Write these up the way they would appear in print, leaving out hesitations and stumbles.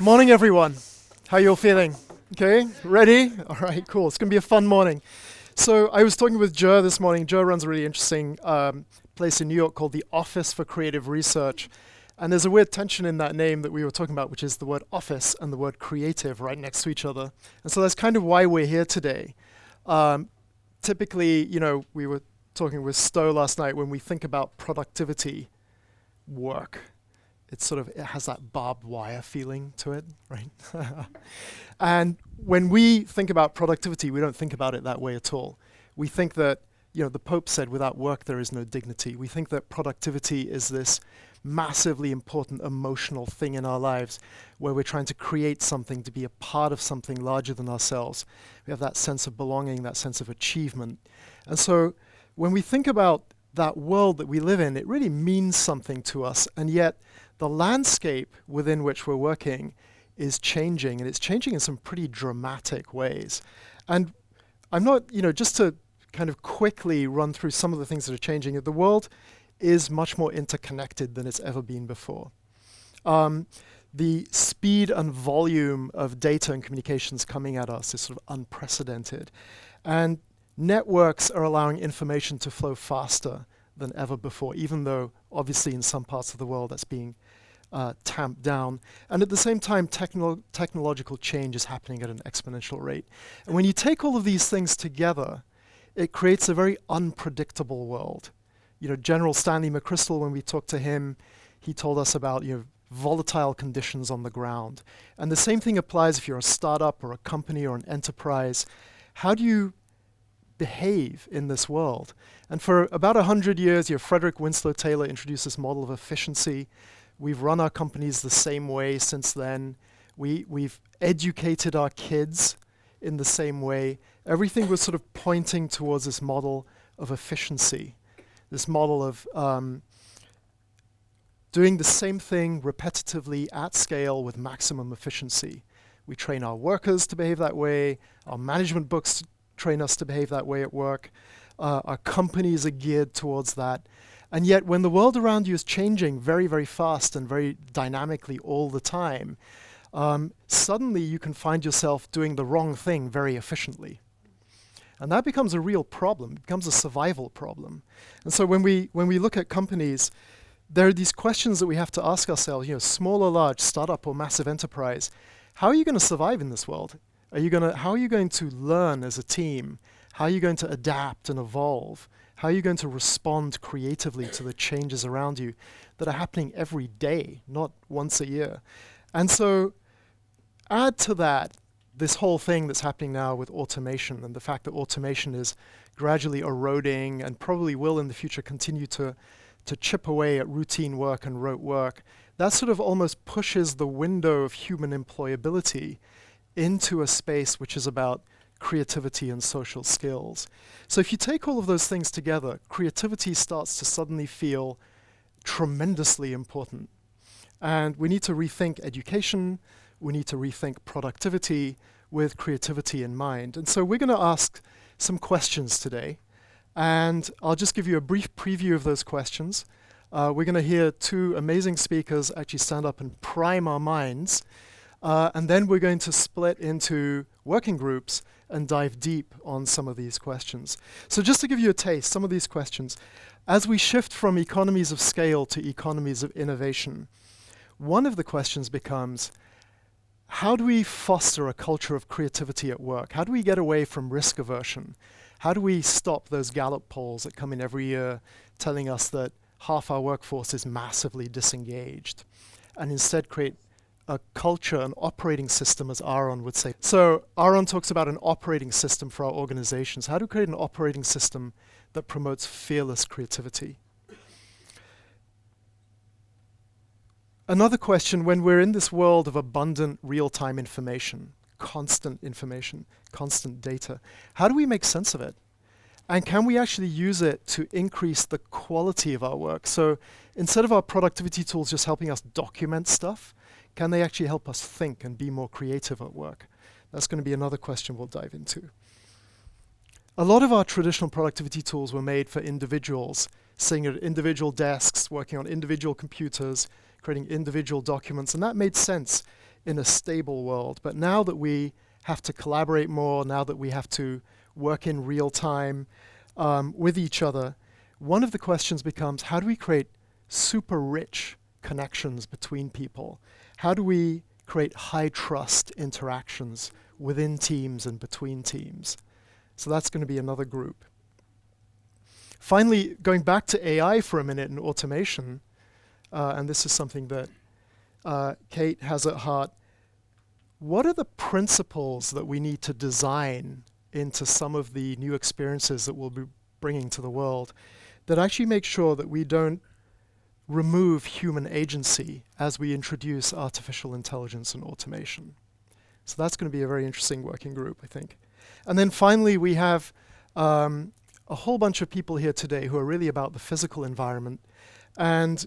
Morning, everyone. How you all feeling? Okay, ready? All right, cool. It's going to be a fun morning. So I was talking with Joe this morning. Joe runs a really interesting place in New York called the Office for Creative Research. And there's a weird tension in that name that we were talking about, which is the word office and the word creative right next to each other. And so that's kind of why we're here today. Typically, we were talking with Stowe last night, when we think about productivity work, it has that barbed wire feeling to it, right? And when we think about productivity, we don't think about it that way at all. We think that, the Pope said, without work there is no dignity. We think that productivity is this massively important emotional thing in our lives where we're trying to create something, to be a part of something larger than ourselves. We have that sense of belonging, that sense of achievement. And so when we think about that world that we live in, it really means something to us, and yet the landscape within which we're working is changing, and it's changing in some pretty dramatic ways. And I'm not, just to kind of quickly run through some of the things that are changing, the world is much more interconnected than it's ever been before. The speed and volume of data and communications coming at us is sort of unprecedented. And networks are allowing information to flow faster than ever before, even though obviously in some parts of the world that's being tamped down. And at the same time, technological change is happening at an exponential rate. And when you take all of these things together, it creates a very unpredictable world. General Stanley McChrystal, when we talked to him, he told us about volatile conditions on the ground. And the same thing applies if you're a startup or a company or an enterprise. How do you behave in this world? And for about 100 years, Frederick Winslow Taylor introduced this model of efficiency. We've run our companies the same way since then. We've educated our kids in the same way. Everything was sort of pointing towards this model of efficiency, this model of doing the same thing repetitively at scale with maximum efficiency. We train our workers to behave that way. Our management books train us to behave that way at work. Our companies are geared towards that. And yet when the world around you is changing very, very fast and very dynamically all the time, suddenly you can find yourself doing the wrong thing very efficiently. And that becomes a real problem. It becomes a survival problem. And so when we look at companies, there are these questions that we have to ask ourselves, small or large, startup or massive enterprise, how are you going to survive in this world? How are you going to learn as a team? How are you going to adapt and evolve? How are you going to respond creatively to the changes around you that are happening every day, not once a year? And so add to that this whole thing that's happening now with automation, and the fact that automation is gradually eroding and probably will in the future continue to chip away at routine work and rote work. That sort of almost pushes the window of human employability into a space which is about creativity and social skills. So if you take all of those things together, creativity starts to suddenly feel tremendously important. And we need to rethink education, we need to rethink productivity with creativity in mind. And so we're going to ask some questions today. And I'll just give you a brief preview of those questions. We're going to hear two amazing speakers actually stand up and prime our minds. And then we're going to split into working groups and dive deep on some of these questions. So just to give you a taste, some of these questions, as we shift from economies of scale to economies of innovation, one of the questions becomes, how do we foster a culture of creativity at work? How do we get away from risk aversion? How do we stop those Gallup polls that come in every year telling us that half our workforce is massively disengaged, and instead create a culture, an operating system, as Aaron would say. So Aaron talks about an operating system for our organizations. How do we create an operating system that promotes fearless creativity? Another question, when we're in this world of abundant real-time information, constant data, how do we make sense of it? And can we actually use it to increase the quality of our work? So instead of our productivity tools just helping us document stuff, can they actually help us think and be more creative at work? That's going to be another question we'll dive into. A lot of our traditional productivity tools were made for individuals, sitting at individual desks, working on individual computers, creating individual documents, and that made sense in a stable world. But now that we have to collaborate more, now that we have to work in real time with each other, one of the questions becomes, how do we create super rich connections between people? How do we create high trust interactions within teams and between teams? So that's going to be another group. Finally, going back to AI for a minute and automation, and this is something that Kate has at heart, what are the principles that we need to design into some of the new experiences that we'll be bringing to the world that actually make sure that we don't remove human agency as we introduce artificial intelligence and automation? So that's going to be a very interesting working group, I think. And then finally, we have a whole bunch of people here today who are really about the physical environment. And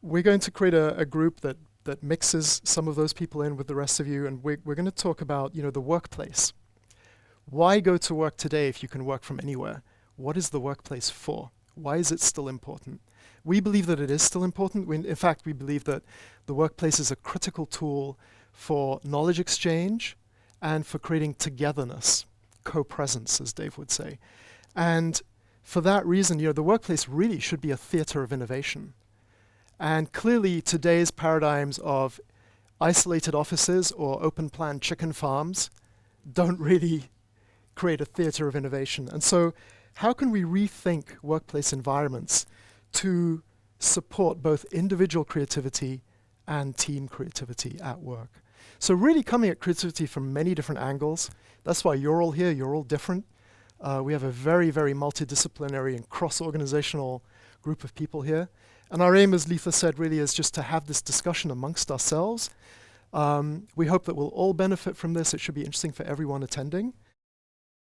we're going to create a group that mixes some of those people in with the rest of you. And we're going to talk about, the workplace. Why go to work today if you can work from anywhere? What is the workplace for? Why is it still important? We believe that it is still important. In fact, we believe that the workplace is a critical tool for knowledge exchange and for creating togetherness, co-presence, as Dave would say. And for that reason, the workplace really should be a theater of innovation. And clearly, today's paradigms of isolated offices or open-plan chicken farms don't really create a theater of innovation. And so how can we rethink workplace environments to support both individual creativity and team creativity at work? So really coming at creativity from many different angles. That's why you're all here, you're all different. We have a very, very multidisciplinary and cross-organizational group of people here. And our aim, as Letha said, really is just to have this discussion amongst ourselves. We hope that we'll all benefit from this. It should be interesting for everyone attending.